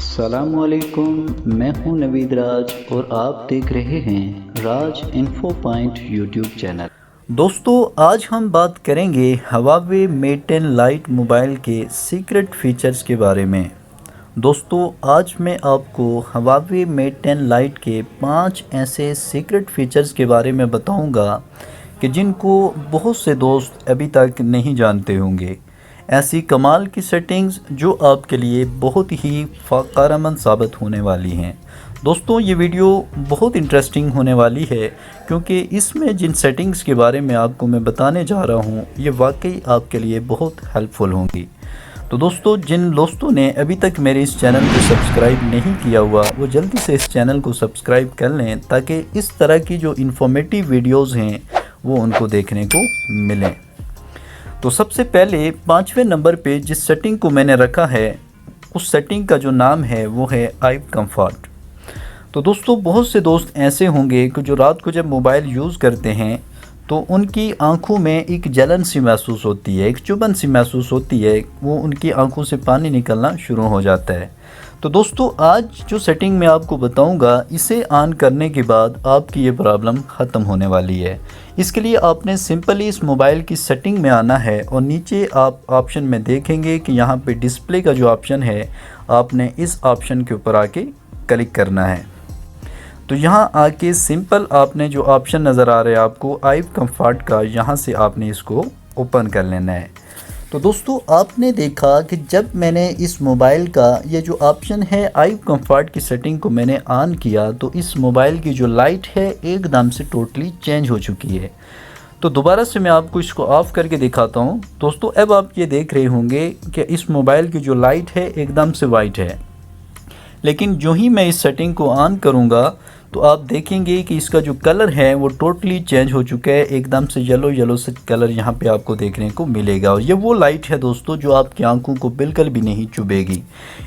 अस्सलामुअलैकुम, मैं हूं नवीद राज और आप देख रहे हैं राज इन्फो पॉइंट यूट्यूब चैनल। दोस्तों, आज हम बात करेंगे Huawei Mate 10 लाइट मोबाइल के सीक्रेट फीचर्स के बारे में। दोस्तों, आज मैं आपको Huawei Mate 10 लाइट के 5 ऐसे सीक्रेट फीचर्स के बारे में बताऊंगा कि जिनको बहुत से दोस्त अभी तक नहीं जानते होंगे। ऐसी कमाल की सेटिंग्स जो आपके लिए बहुत ही फ़ायदेमंद साबित होने वाली हैं। दोस्तों, ये वीडियो बहुत इंटरेस्टिंग होने वाली है क्योंकि इसमें जिन सेटिंग्स के बारे में आपको मैं बताने जा रहा हूँ ये वाकई आपके लिए बहुत हेल्पफुल होंगी। तो दोस्तों, जिन दोस्तों ने अभी तक मेरे इस चैनल को सब्सक्राइब नहीं किया हुआ वो जल्दी से इस चैनल को सब्सक्राइब कर लें ताकि इस तरह की जो इन्फॉर्मेटिव वीडियोज़ हैं वो उनको देखने को मिलें। तो सबसे पहले 5वें नंबर पे जिस सेटिंग को मैंने रखा है उस सेटिंग का जो नाम है वो है आई कंफर्ट। तो दोस्तों, बहुत से दोस्त ऐसे होंगे कि जो रात को जब मोबाइल यूज़ करते हैं तो उनकी आंखों में एक जलन सी महसूस होती है, एक चुभन सी महसूस होती है, वो उनकी आंखों से पानी निकलना शुरू हो जाता है। तो दोस्तों, आज जो सेटिंग मैं आपको बताऊंगा इसे ऑन करने के बाद आपकी ये प्रॉब्लम ख़त्म होने वाली है। इसके लिए आपने सिंपली इस मोबाइल की सेटिंग में आना है और नीचे आप ऑप्शन में देखेंगे कि यहाँ पे डिस्प्ले का जो ऑप्शन है आपने इस ऑप्शन के ऊपर आके क्लिक करना है। तो यहाँ आके सिंपल आपने जो ऑप्शन नज़र आ रहा है आपको आई कंफर्ट का, यहाँ से आपने इसको ओपन कर लेना है। तो दोस्तों, आपने देखा कि जब मैंने इस मोबाइल का ये जो ऑप्शन है आई कंफर्ट की सेटिंग को मैंने ऑन किया तो इस मोबाइल की जो लाइट है एकदम से टोटली चेंज हो चुकी है। तो दोबारा से मैं आपको इसको ऑफ़ करके दिखाता हूँ। दोस्तों, अब आप ये देख रहे होंगे कि इस मोबाइल की जो लाइट है एकदम से वाइट है, लेकिन जो ही मैं इस सेटिंग को ऑन करूँगा तो आप देखेंगे कि इसका जो कलर है वो टोटली चेंज हो चुका है। एकदम से येलो से कलर यहाँ पे आपको देखने को मिलेगा और ये वो लाइट है दोस्तों जो आपकी आंखों को बिल्कुल भी नहीं चुभेगी।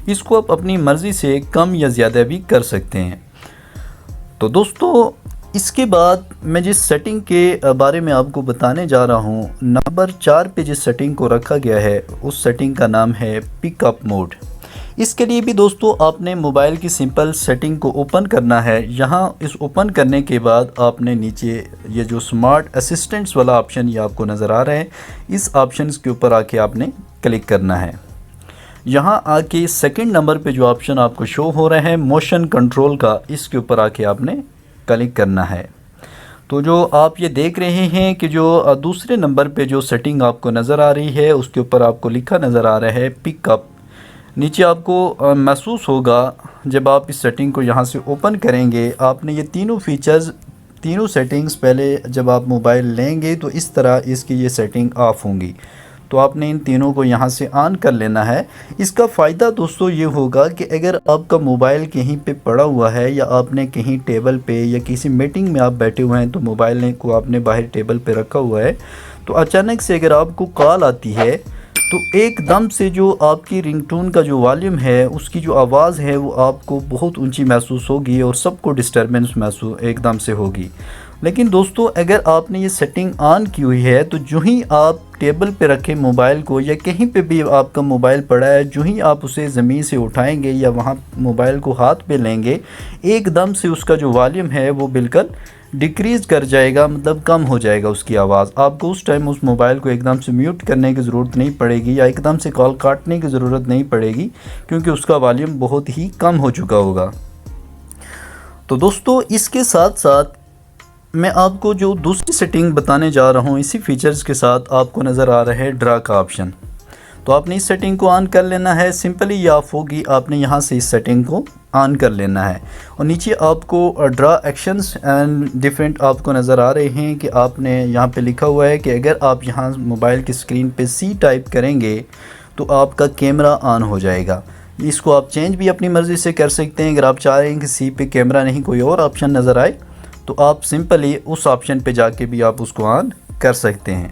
इसको आप अपनी मर्ज़ी से कम या ज़्यादा भी कर सकते हैं। तो दोस्तों, इसके बाद मैं जिस सेटिंग के बारे में आपको बताने जा रहा हूँ, नंबर 4 पे जिस सेटिंग को रखा गया है उस सेटिंग का नाम है पिकअप मोड। इसके लिए भी दोस्तों आपने मोबाइल की सिंपल सेटिंग को ओपन करना है। यहाँ इस ओपन करने के बाद आपने नीचे ये जो स्मार्ट असिस्टेंट्स वाला ऑप्शन ये आपको नज़र आ रहा है, इस ऑप्शन के ऊपर आके आपने क्लिक करना है। यहाँ आके सेकंड नंबर पे जो ऑप्शन आपको शो हो रहा है मोशन कंट्रोल का, इसके ऊपर आके आपने क्लिक करना है। तो जो आप ये देख रहे हैं कि जो दूसरे नंबर पे जो सेटिंग आपको नज़र आ रही है उसके ऊपर आपको लिखा नज़र आ रहा है पिकअप। नीचे आपको महसूस होगा जब आप इस सेटिंग को यहाँ से ओपन करेंगे, आपने ये तीनों फीचर्स, तीनों सेटिंग्स पहले जब आप मोबाइल लेंगे तो इस तरह इसकी ये सेटिंग ऑफ होंगी। तो आपने इन तीनों को यहाँ से ऑन कर लेना है। इसका फ़ायदा दोस्तों ये होगा कि अगर आपका मोबाइल कहीं पे पड़ा हुआ है या आपने कहीं टेबल पे या किसी मीटिंग में आप बैठे हुए हैं तो मोबाइल को आपने बाहर टेबल पे रखा हुआ है, तो अचानक से अगर आपको कॉल आती है तो एकदम से जो आपकी रिंगटोन का जो वॉल्यूम है उसकी जो आवाज़ है वो आपको बहुत ऊंची महसूस होगी और सबको डिस्टर्बेंस महसूस एकदम से होगी। लेकिन दोस्तों, अगर आपने ये सेटिंग ऑन की हुई है तो जो ही आप टेबल पे रखे मोबाइल को या कहीं पे भी आपका मोबाइल पड़ा है, जो ही आप उसे ज़मीन से उठाएंगे या वहाँ मोबाइल को हाथ पे लेंगे, एकदम से उसका जो वॉल्यूम है वो बिल्कुल डिक्रीज़ कर जाएगा, मतलब कम हो जाएगा उसकी आवाज़। आपको उस टाइम उस मोबाइल को एकदम से म्यूट करने की ज़रूरत नहीं पड़ेगी या एकदम से कॉल काटने की ज़रूरत नहीं पड़ेगी क्योंकि उसका वॉल्यूम बहुत ही कम हो चुका होगा। तो दोस्तों, इसके साथ साथ मैं आपको जो दूसरी सेटिंग बताने जा रहा हूँ इसी फीचर्स के साथ आपको नज़र आ रहा है ड्रा का ऑप्शन। तो आपने इस सेटिंग को ऑन कर लेना है। सिंपली ये ऑफ होगी, आपने यहाँ से इस सेटिंग को ऑन कर लेना है और नीचे आपको ड्रा एक्शंस एंड डिफरेंट आपको नज़र आ रहे हैं कि आपने यहाँ पे लिखा हुआ है कि अगर आप यहाँ मोबाइल की स्क्रीन पे सी टाइप करेंगे तो आपका कैमरा ऑन हो जाएगा। इसको आप चेंज भी अपनी मर्ज़ी से कर सकते हैं। अगर आप चाह रहे हैं कि सी पे कैमरा नहीं कोई और ऑप्शन नज़र आए तो आप सिंपली उस ऑप्शन पे जाके भी आप उसको ऑन कर सकते हैं।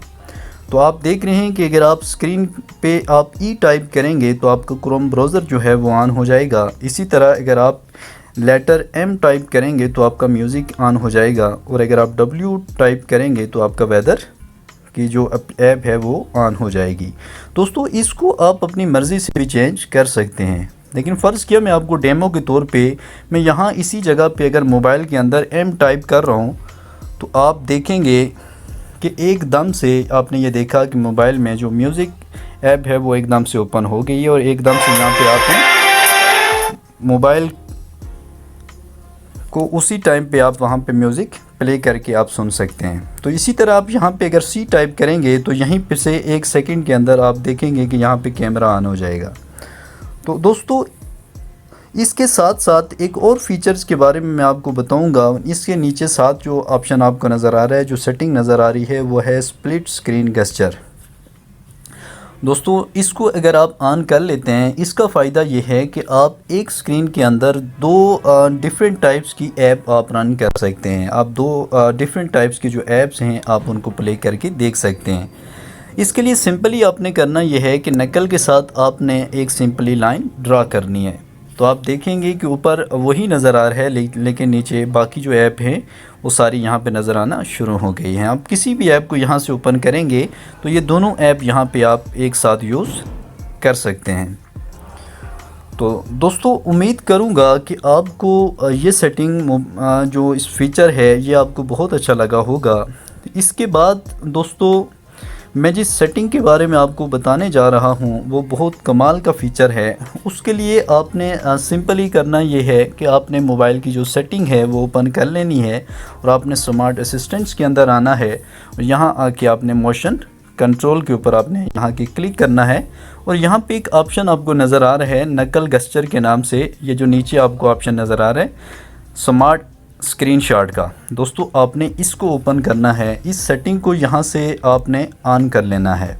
तो आप देख रहे हैं कि अगर आप स्क्रीन पे आप ई टाइप करेंगे तो आपका क्रोम ब्राउज़र जो है वो ऑन हो जाएगा। इसी तरह अगर आप लेटर एम टाइप करेंगे तो आपका म्यूज़िक ऑन हो जाएगा और अगर आप डब्ल्यू टाइप करेंगे तो आपका वेदर की जो ऐप है वो ऑन हो जाएगी। दोस्तों, इसको आप अपनी मर्ज़ी से भी चेंज कर सकते हैं। लेकिन फ़र्ज़ किया मैं आपको डेमो के तौर पे मैं यहाँ इसी जगह पे अगर मोबाइल के अंदर M टाइप कर रहा हूँ तो आप देखेंगे कि एकदम से आपने ये देखा कि मोबाइल में जो म्यूज़िक ऐप है वो एकदम से ओपन हो गई है और एकदम से यहाँ पे आपने मोबाइल को उसी टाइम पे आप वहाँ पे म्यूज़िक प्ले करके आप सुन सकते हैं। तो इसी तरह आप यहाँ पे अगर C टाइप करेंगे तो यहीं पे से 1 सेकंड के अंदर आप देखेंगे कि यहाँ पे कैमरा ऑन हो जाएगा। तो दोस्तों इसके साथ साथ एक और फीचर्स के बारे में मैं आपको बताऊंगा। इसके नीचे साथ जो ऑप्शन आपको नज़र आ रहा है, जो सेटिंग नज़र आ रही है, वो है स्प्लिट स्क्रीन गेस्चर। दोस्तों इसको अगर आप ऑन कर लेते हैं, इसका फ़ायदा ये है कि आप एक स्क्रीन के अंदर 2 डिफरेंट टाइप्स की ऐप आप रन कर सकते हैं। आप 2 डिफरेंट टाइप्स की जो ऐप्स हैं आप उनको प्ले करके देख सकते हैं। इसके लिए सिंपली आपने करना यह है कि नकल के साथ आपने एक सिंपली लाइन ड्रा करनी है। तो आप देखेंगे कि ऊपर वही नज़र आ रहा है, लेकिन नीचे बाकी जो ऐप हैं वो सारी यहाँ पे नज़र आना शुरू हो गई हैं। आप किसी भी ऐप को यहाँ से ओपन करेंगे तो ये दोनों ऐप यहाँ पे आप एक साथ यूज़ कर सकते हैं। तो दोस्तों उम्मीद करूँगा कि आपको ये सेटिंग जो इस फीचर है ये आपको बहुत अच्छा लगा होगा। इसके बाद दोस्तों मैं जिस सेटिंग के बारे में आपको बताने जा रहा हूं वो बहुत कमाल का फ़ीचर है। उसके लिए आपने सिंपली करना ये है कि आपने मोबाइल की जो सेटिंग है वो ओपन कर लेनी है और आपने स्मार्ट असिस्टेंट्स के अंदर आना है और यहाँ आके आपने मोशन कंट्रोल के ऊपर आपने यहाँ के क्लिक करना है और यहाँ पे एक ऑप्शन आपको नज़र आ रहा है नकल गेस्चर के नाम से। ये जो नीचे आपको ऑप्शन नज़र आ रहा है स्मार्ट स्क्रीनशॉट का, दोस्तों आपने इसको ओपन करना है। इस सेटिंग को यहाँ से आपने ऑन कर लेना है।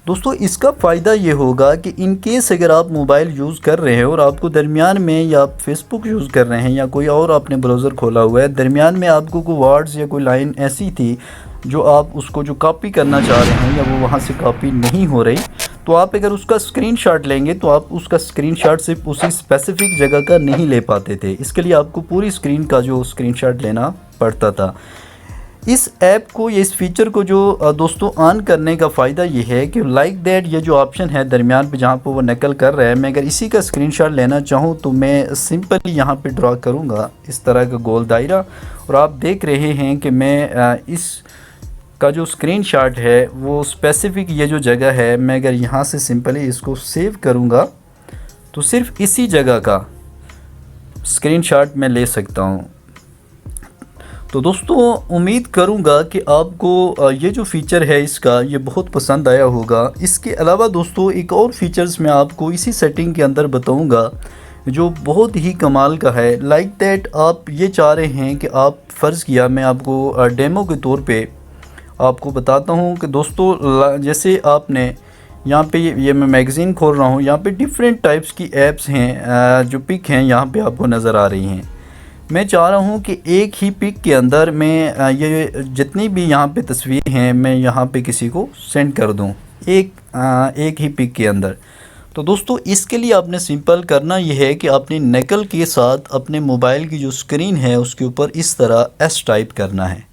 दोस्तों इसका फ़ायदा ये होगा कि इन केस अगर आप मोबाइल यूज़ कर रहे हैं और आपको दरमियान में या आप फेसबुक यूज़ कर रहे हैं या कोई और आपने ब्राउज़र खोला हुआ है, दरमियान में आपको कोई वर्ड्स या कोई लाइन ऐसी थी जो आप उसको जो कॉपी करना चाह रहे हैं या वो वहाँ से कॉपी नहीं हो रही, तो आप अगर उसका स्क्रीनशॉट लेंगे तो आप उसका स्क्रीनशॉट सिर्फ उसी स्पेसिफिक जगह का नहीं ले पाते थे। इसके लिए आपको पूरी स्क्रीन का जो स्क्रीनशॉट लेना पड़ता था। इस ऐप को या इस फीचर को जो दोस्तों ऑन करने का फ़ायदा ये है कि लाइक दैट ये जो ऑप्शन है दरमियान पे जहाँ पर वो नकल कर रहा है, मैं अगर इसी का स्क्रीनशॉट लेना चाहूँ तो मैं सिंपली यहाँ पे ड्रा करूँगा इस तरह का गोल दायरा और आप देख रहे हैं कि मैं इस का जो स्क्रीनशॉट है वो स्पेसिफिक ये जो जगह है, मैं अगर यहाँ से सिंपली इसको सेव करूँगा तो सिर्फ इसी जगह का स्क्रीनशॉट मैं ले सकता हूँ। तो दोस्तों उम्मीद करूँगा कि आपको ये जो फ़ीचर है इसका ये बहुत पसंद आया होगा। इसके अलावा दोस्तों एक और फीचर्स मैं आपको इसी सेटिंग के अंदर बताऊँगा जो बहुत ही कमाल का है। लाइक दैट आप ये चाह रहे हैं कि आप फ़र्ज़ किया मैं आपको डेमो के तौर पे आपको बताता हूँ कि दोस्तों जैसे आपने यहाँ पे ये मैं मैगज़ीन खोल रहा हूँ, यहाँ पे डिफरेंट टाइप्स की ऐप्स हैं जो पिक हैं यहाँ पे आपको नज़र आ रही हैं। मैं चाह रहा हूँ कि एक ही पिक के अंदर मैं ये जितनी भी यहाँ पे तस्वीर हैं मैं यहाँ पे किसी को सेंड कर दूँ एक ही पिक के अंदर। तो दोस्तों इसके लिए आपने सिंपल करना यह है कि आपने नकल के साथ अपने मोबाइल की जो स्क्रीन है उसके ऊपर इस तरह S टाइप करना है।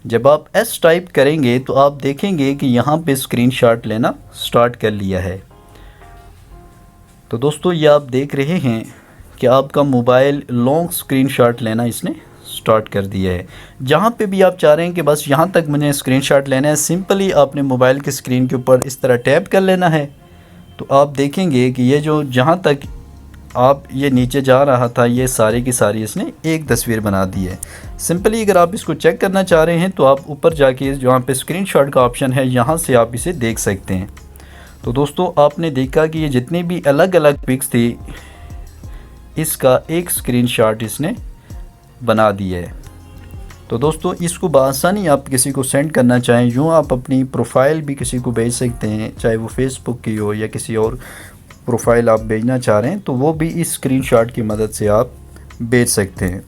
जब आप S टाइप करेंगे तो आप देखेंगे कि यहाँ पे स्क्रीनशॉट लेना स्टार्ट कर लिया है। तो दोस्तों ये आप देख रहे हैं कि आपका मोबाइल लॉन्ग स्क्रीनशॉट लेना इसने स्टार्ट कर दिया है। जहाँ पे भी आप चाह रहे हैं कि बस यहाँ तक मुझे स्क्रीनशॉट लेना है, सिंपली आपने मोबाइल की स्क्रीन के ऊपर इस तरह टैप कर लेना है। तो आप देखेंगे कि ये जो जहाँ तक आप ये नीचे जा रहा था ये सारी की सारी इसने एक तस्वीर बना दी है। सिंपली अगर आप इसको चेक करना चाह रहे हैं तो आप ऊपर जाके जहाँ पे स्क्रीनशॉट का ऑप्शन है यहाँ से आप इसे देख सकते हैं। तो दोस्तों आपने देखा कि ये जितनी भी अलग अलग पिक्स थी इसका एक स्क्रीनशॉट इसने बना दिया है। तो दोस्तों इसको बआसानी आप किसी को सेंड करना चाहें, यूँ आप अपनी प्रोफाइल भी किसी को भेज सकते हैं, चाहे वो फेसबुक की हो या किसी और प्रोफाइल आप भेजना चाह रहे हैं तो वो भी इस स्क्रीनशॉट की मदद से आप भेज सकते हैं।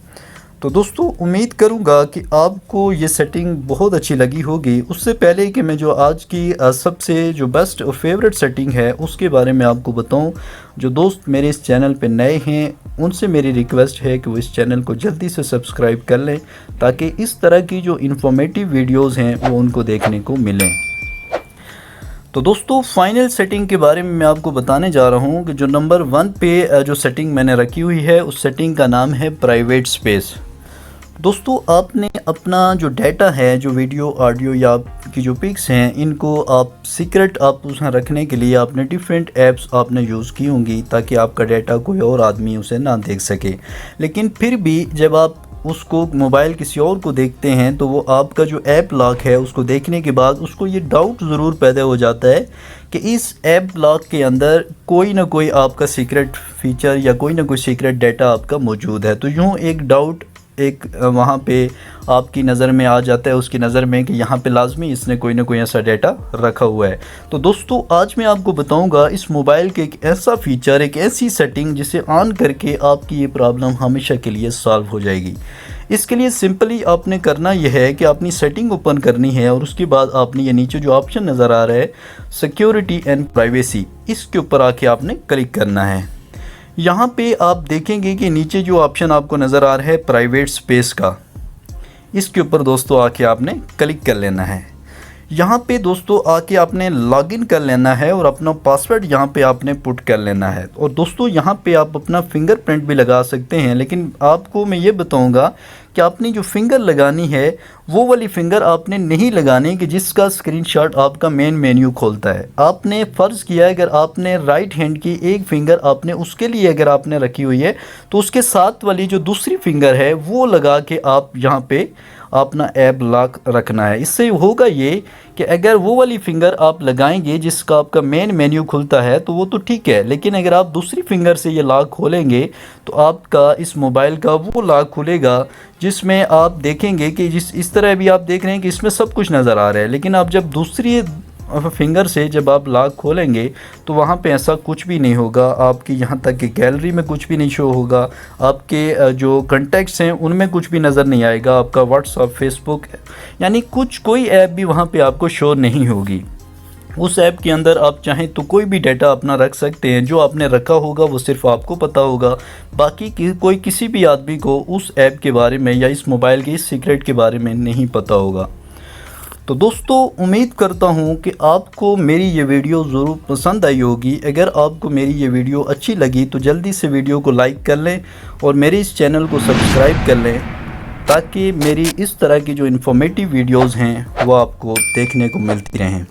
तो दोस्तों उम्मीद करूंगा कि आपको ये सेटिंग बहुत अच्छी लगी होगी। उससे पहले कि मैं जो आज की सबसे जो बेस्ट और फेवरेट सेटिंग है उसके बारे में आपको बताऊं, जो दोस्त मेरे इस चैनल पे नए हैं उनसे मेरी रिक्वेस्ट है कि वो इस चैनल को जल्दी से सब्सक्राइब कर लें ताकि इस तरह की जो इन्फॉर्मेटिव वीडियोज़ हैं वो उनको देखने को मिलें। तो दोस्तों फाइनल सेटिंग के बारे में मैं आपको बताने जा रहा हूँ कि जो नंबर 1 पे जो सेटिंग मैंने रखी हुई है उस सेटिंग का नाम है प्राइवेट स्पेस। दोस्तों आपने अपना जो डाटा है, जो वीडियो ऑडियो या आपकी जो पिक्स हैं, इनको आप सीक्रेट आप उसमें रखने के लिए आपने डिफरेंट ऐप्स आपने यूज़ की होंगी ताकि आपका डाटा कोई और आदमी उसे ना देख सके। लेकिन फिर भी जब आप उसको मोबाइल किसी और को देखते हैं तो वो आपका जो ऐप लॉक है उसको देखने के बाद उसको ये डाउट ज़रूर पैदा हो जाता है कि इस ऐप लॉक के अंदर कोई ना कोई आपका सीक्रेट फीचर या कोई ना कोई सीक्रेट डाटा आपका मौजूद है। तो यूँ एक डाउट एक वहाँ पे आपकी नज़र में आ जाता है, उसकी नज़र में, कि यहाँ पे लाजमी इसने कोई ना कोई ऐसा डाटा रखा हुआ है। तो दोस्तों आज मैं आपको बताऊंगा इस मोबाइल के एक ऐसा फ़ीचर, एक ऐसी सेटिंग जिसे ऑन करके आपकी ये प्रॉब्लम हमेशा के लिए सॉल्व हो जाएगी। इसके लिए सिंपली आपने करना यह है कि अपनी सेटिंग ओपन करनी है और उसके बाद आपने ये नीचे जो ऑप्शन नज़र आ रहा है सिक्योरिटी एंड प्राइवेसी, इसके ऊपर आके आपने क्लिक करना है। यहाँ पे आप देखेंगे कि नीचे जो ऑप्शन आपको नज़र आ रहा है प्राइवेट स्पेस का, इसके ऊपर दोस्तों आके आपने क्लिक कर लेना है। यहाँ पे दोस्तों आके आपने लॉगिन कर लेना है और अपना पासवर्ड यहाँ पे आपने पुट कर लेना है। और दोस्तों यहाँ पे आप अपना फिंगरप्रिंट भी लगा सकते हैं, लेकिन आपको मैं ये बताऊँगा कि आपने जो फिंगर लगानी है वो वाली फिंगर आपने नहीं लगानी कि जिसका स्क्रीनशॉट आपका मेन मेन्यू खोलता है। आपने फ़र्ज़ किया है अगर आपने राइट हैंड की एक फ़िंगर आपने उसके लिए अगर आपने रखी हुई है तो उसके साथ वाली जो दूसरी फिंगर है वो लगा के आप यहाँ पे अपना ऐप लॉक रखना है। इससे होगा ये कि अगर वो वाली फ़िंगर आप लगाएंगे जिसका आपका मेन मेन्यू खुलता है तो वो तो ठीक है, लेकिन अगर आप दूसरी फिंगर से ये लॉक खोलेंगे तो आपका इस मोबाइल का वो लॉक खुलेगा जिसमें आप देखेंगे कि इस तरह भी आप देख रहे हैं कि इसमें सब कुछ नज़र आ रहा है, लेकिन आप जब दूसरी फिंगर से जब आप लॉक खोलेंगे तो वहाँ पे ऐसा कुछ भी नहीं होगा। आपकी यहाँ तक कि गैलरी में कुछ भी नहीं शो होगा, आपके जो कॉन्टैक्ट्स हैं उनमें कुछ भी नज़र नहीं आएगा, आपका व्हाट्सअप, फेसबुक, यानी कोई ऐप भी वहाँ पे आपको शो नहीं होगी। उस ऐप के अंदर आप चाहें तो कोई भी डाटा अपना रख सकते हैं, जो आपने रखा होगा वो सिर्फ आपको पता होगा, बाकी कोई किसी भी आदमी को उस ऐप के बारे में या इस मोबाइल के इस सीक्रेट के बारे में नहीं पता होगा। तो दोस्तों उम्मीद करता हूँ कि आपको मेरी ये वीडियो ज़रूर पसंद आई होगी। अगर आपको मेरी ये वीडियो अच्छी लगी तो जल्दी से वीडियो को लाइक कर लें और मेरे इस चैनल को सब्सक्राइब कर लें ताकि मेरी इस तरह की जो इन्फॉर्मेटिव वीडियोज़ हैं वो आपको देखने को मिलती रहें।